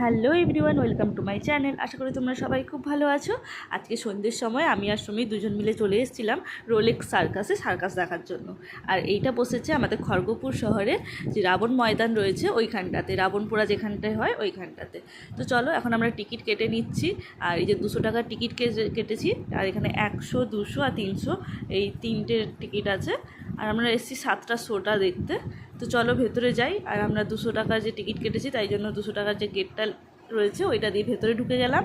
Hello everyone, welcome to my channel. আশা করি তোমরা সবাই খুব ভালো আছো। আজকে সন্ধ্যের সময় আমি আর সুমি দুজন মিলে চলে এসেছিলাম রোলেক্স সার্কাসে সার্কাস দেখার জন্য। আর এইটা বসেছে আমাদের খড়গপুর শহরে যে রাবণ ময়দান রয়েছে ওইখানটাতে, রাবণপুরা যেখানটায় হয় ওইখানটাতে। তো চলো এখন আমরা টিকিট কেটে নিচ্ছি। আর এই যে 200 টাকার টিকিট কেটেছি, আর এখানে 100, 200 আর 300 এই তিনটে টিকিট আছে। আর আমরা এসেছি 7টা শোটা দেখতে। তো চলো ভেতরে যাই। আর আমরা 200 টাকার যে টিকিট কেটেছি তাই জন্য 200 টাকার যে গেটটা রয়েছে ওইটা দিয়ে ভেতরে ঢুকে গেলাম।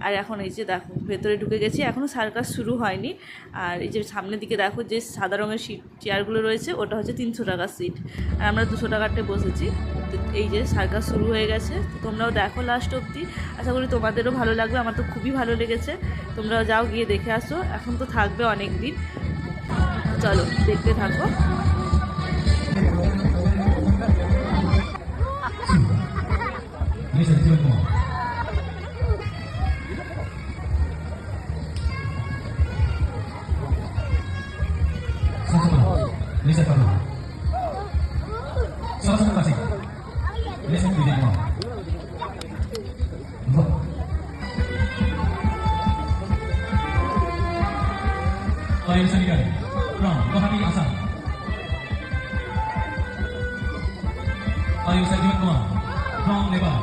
আর এখন এই যে দেখো ভেতরে ঢুকে গেছি, এখনও সার্কাস শুরু হয়নি। আর এই যে সামনের দিকে দেখো যে সাদা রঙের চেয়ারগুলো রয়েছে ওটা হচ্ছে 300 টাকার সিট, আর আমরা 200 টাকারটা বসেছি। তো এই যে সার্কাস শুরু হয়ে গেছে, তো তোমরাও দেখো লাস্ট অবধি। আশা করি তোমাদেরও ভালো লাগবে, আমার তো খুবই ভালো লেগেছে। তোমরাও যাও গিয়ে দেখে আসো, এখন তো থাকবে অনেক দিন। চলো দেখতে থাকো। Listen dulu. Salah masing. Listen dulu semua. Ayo sendirian. Rang, bahami asal. Ayo saya semua. Rang lebar.